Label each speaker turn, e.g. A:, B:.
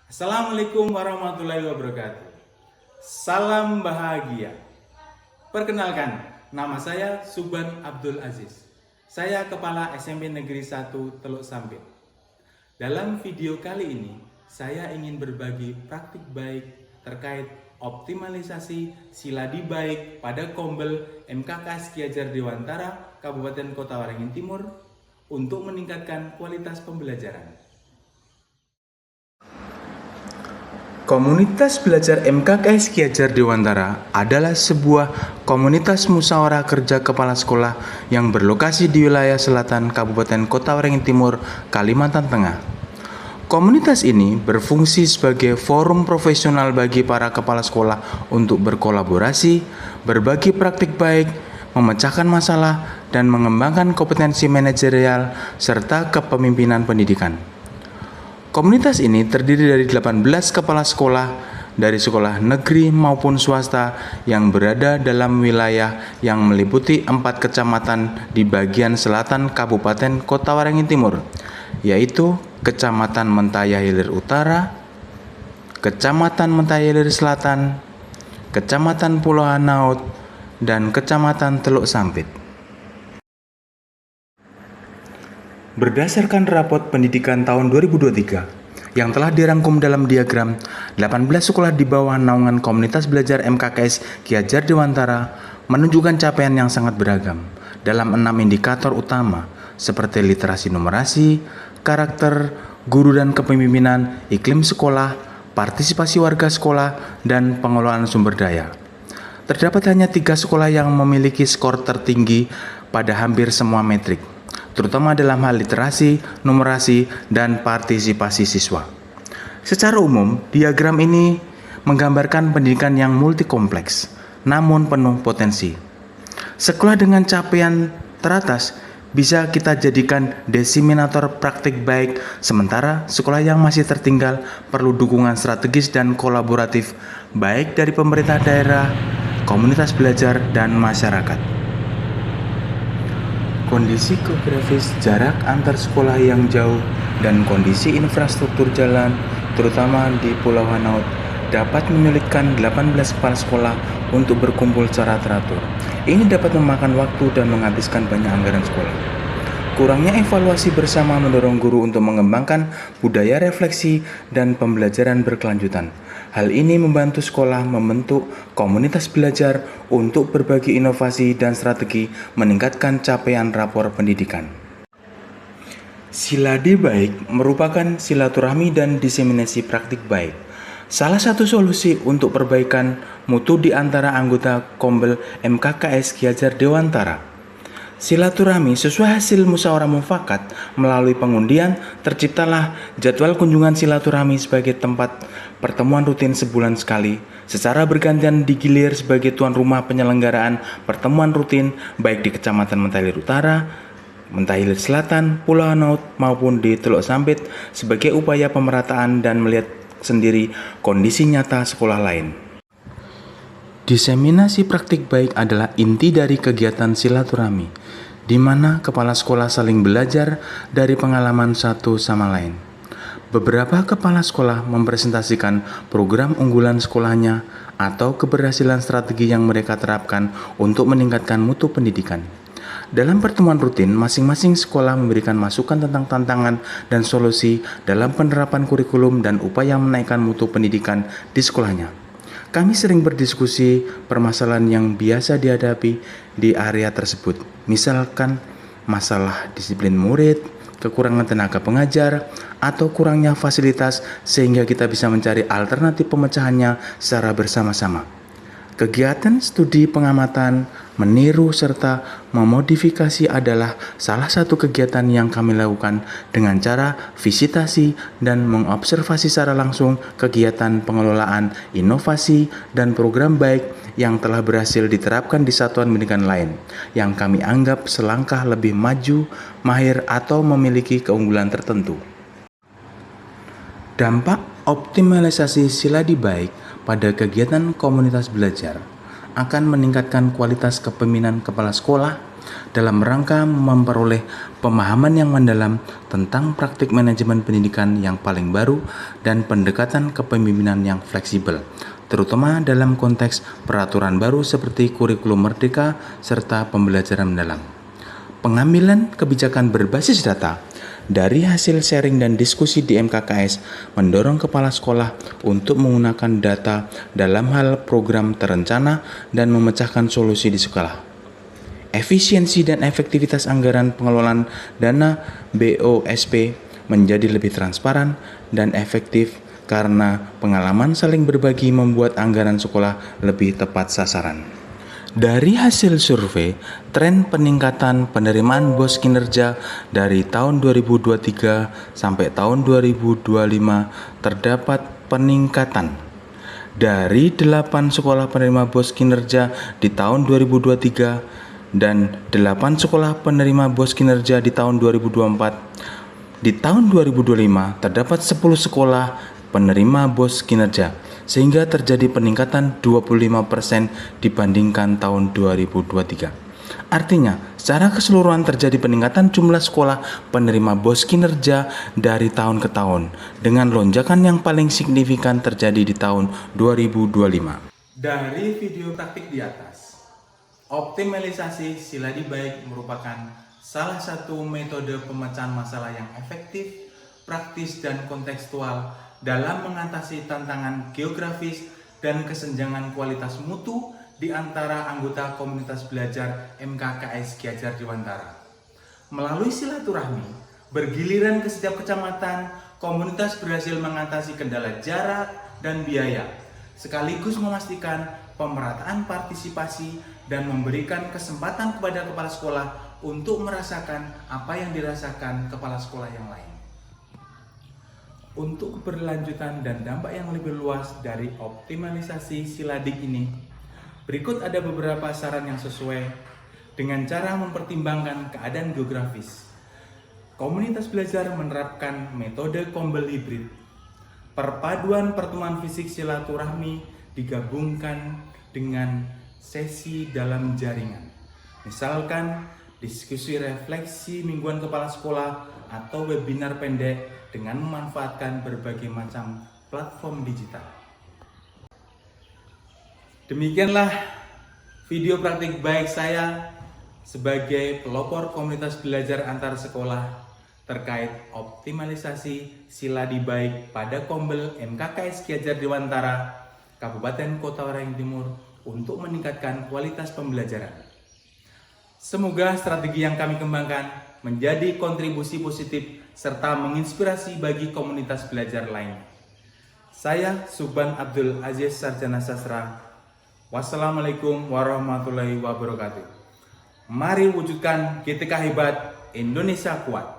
A: Assalamualaikum warahmatullahi wabarakatuh. Salam bahagia. Perkenalkan, nama saya Subhan Abdul Aziz. Saya Kepala SMP Negeri 1 Teluk Sampit. Dalam video kali ini, saya ingin berbagi praktik baik terkait optimalisasi siladi baik pada Kombel MKKS Ki Hajar Dewantara Kabupaten Kota Waringin Timur untuk meningkatkan kualitas pembelajaran. Komunitas Belajar MKKS Ki Hajar Dewantara adalah sebuah komunitas musyawarah kerja kepala sekolah yang berlokasi di wilayah selatan Kabupaten Kota Waringin Timur, Kalimantan Tengah. Komunitas ini berfungsi sebagai forum profesional bagi para kepala sekolah untuk berkolaborasi, berbagi praktik baik, memecahkan masalah, dan mengembangkan kompetensi manajerial serta kepemimpinan pendidikan. Komunitas ini terdiri dari 18 kepala sekolah dari sekolah negeri maupun swasta yang berada dalam wilayah yang meliputi 4 kecamatan di bagian selatan Kabupaten Kota Waringin Timur, yaitu Kecamatan Mentaya Hilir Utara, Kecamatan Mentaya Hilir Selatan, Kecamatan Pulau Hanaut, dan Kecamatan Teluk Sampit. Berdasarkan rapot pendidikan tahun 2023 yang telah dirangkum dalam diagram, 18 sekolah di bawah naungan Komunitas Belajar MKKS Ki Hajar Dewantara menunjukkan capaian yang sangat beragam dalam 6 indikator utama seperti literasi numerasi, karakter, guru dan kepemimpinan, iklim sekolah, partisipasi warga sekolah, dan pengelolaan sumber daya. Terdapat hanya 3 sekolah yang memiliki skor tertinggi pada hampir semua metrik, terutama dalam hal literasi, numerasi, dan partisipasi siswa. Secara umum, diagram ini menggambarkan pendidikan yang multikompleks, namun penuh potensi. Sekolah dengan capaian teratas bisa kita jadikan diseminator praktik baik, sementara sekolah yang masih tertinggal perlu dukungan strategis dan kolaboratif baik dari pemerintah daerah, komunitas belajar, dan masyarakat. Kondisi geografis jarak antar sekolah yang jauh dan kondisi infrastruktur jalan, terutama di Pulau Hanaut, dapat menyulitkan 18 kepala sekolah untuk berkumpul secara teratur. Ini dapat memakan waktu dan menghabiskan banyak anggaran sekolah. Kurangnya evaluasi bersama mendorong guru untuk mengembangkan budaya refleksi dan pembelajaran berkelanjutan. Hal ini membantu sekolah membentuk komunitas belajar untuk berbagi inovasi dan strategi meningkatkan capaian rapor pendidikan. Siladi baik merupakan silaturahmi dan diseminasi praktik baik. Salah satu solusi untuk perbaikan mutu di antara anggota Kombel MKKS Ki Hajar Dewantara. Silaturahmi sesuai hasil musyawarah mufakat melalui pengundian terciptalah jadwal kunjungan silaturahmi sebagai tempat pertemuan rutin sebulan sekali secara bergantian digilir sebagai tuan rumah penyelenggaraan pertemuan rutin baik di Kecamatan Mentaya Hilir Utara, Mentaya Hilir Selatan, Pulau Hanaut maupun di Teluk Sampit sebagai upaya pemerataan dan melihat sendiri kondisi nyata sekolah lain. Diseminasi praktik baik adalah inti dari kegiatan silaturahmi, di mana kepala sekolah saling belajar dari pengalaman satu sama lain. Beberapa kepala sekolah mempresentasikan program unggulan sekolahnya atau keberhasilan strategi yang mereka terapkan untuk meningkatkan mutu pendidikan. Dalam pertemuan rutin, masing-masing sekolah memberikan masukan tentang tantangan dan solusi dalam penerapan kurikulum dan upaya menaikkan mutu pendidikan di sekolahnya. Kami sering berdiskusi permasalahan yang biasa dihadapi di area tersebut, misalkan masalah disiplin murid, kekurangan tenaga pengajar, atau kurangnya fasilitas sehingga kita bisa mencari alternatif pemecahannya secara bersama-sama. Kegiatan studi pengamatan, meniru, serta memodifikasi adalah salah satu kegiatan yang kami lakukan dengan cara visitasi dan mengobservasi secara langsung kegiatan pengelolaan, inovasi, dan program baik yang telah berhasil diterapkan di satuan pendidikan lain yang kami anggap selangkah lebih maju, mahir, atau memiliki keunggulan tertentu. Dampak optimalisasi siladi baik pada kegiatan komunitas belajar akan meningkatkan kualitas kepemimpinan kepala sekolah, dalam rangka memperoleh pemahaman yang mendalam tentang praktik manajemen pendidikan yang paling baru dan pendekatan kepemimpinan yang fleksibel, terutama dalam konteks peraturan baru seperti kurikulum merdeka serta pembelajaran mendalam. Pengambilan kebijakan berbasis data dari hasil sharing dan diskusi di MKKS mendorong kepala sekolah untuk menggunakan data dalam hal program terencana dan memecahkan solusi di sekolah. Efisiensi dan efektivitas anggaran pengelolaan dana BOSP menjadi lebih transparan dan efektif karena pengalaman saling berbagi membuat anggaran sekolah lebih tepat sasaran. Dari hasil survei, tren peningkatan penerimaan BOS kinerja dari tahun 2023 sampai tahun 2025 terdapat peningkatan. Dari 8 sekolah penerima BOS kinerja di tahun 2023 dan 8 sekolah penerima BOS kinerja di tahun 2024, di tahun 2025 terdapat 10 sekolah penerima BOS kinerja, sehingga terjadi peningkatan 25% dibandingkan tahun 2023. Artinya, secara keseluruhan terjadi peningkatan jumlah sekolah penerima BOS kinerja dari tahun ke tahun, dengan lonjakan yang paling signifikan terjadi di tahun 2025. Dari video praktik di atas, optimalisasi Siladi Baik merupakan salah satu metode pemecahan masalah yang efektif, praktis, dan kontekstual dalam mengatasi tantangan geografis dan kesenjangan kualitas mutu di antara anggota komunitas belajar MKKS Ki Hajar Dewantara. Melalui silaturahmi, bergiliran ke setiap kecamatan, komunitas berhasil mengatasi kendala jarak dan biaya, sekaligus memastikan pemerataan partisipasi dan memberikan kesempatan kepada kepala sekolah untuk merasakan apa yang dirasakan kepala sekolah yang lain. Untuk keberlanjutan dan dampak yang lebih luas dari optimalisasi Siladik ini, berikut ada beberapa saran yang sesuai dengan cara mempertimbangkan keadaan geografis. Komunitas belajar menerapkan metode kombel hibrid. Perpaduan pertemuan fisik silaturahmi digabungkan dengan sesi dalam jaringan. Misalkan diskusi refleksi mingguan kepala sekolah atau webinar pendek dengan memanfaatkan berbagai macam platform digital. Demikianlah video praktik baik saya sebagai pelopor komunitas belajar antar sekolah terkait optimalisasi Siladi Baik pada Kombel MKKS Ki Hajar Dewantara, Kabupaten Kota Waringin Timur untuk meningkatkan kualitas pembelajaran. Semoga strategi yang kami kembangkan menjadi kontribusi positif serta menginspirasi bagi komunitas belajar lain. Saya Subhan Abdul Aziz, Sarjana Sastra. Wassalamualaikum warahmatullahi wabarakatuh. Mari wujudkan GTK hebat, Indonesia kuat.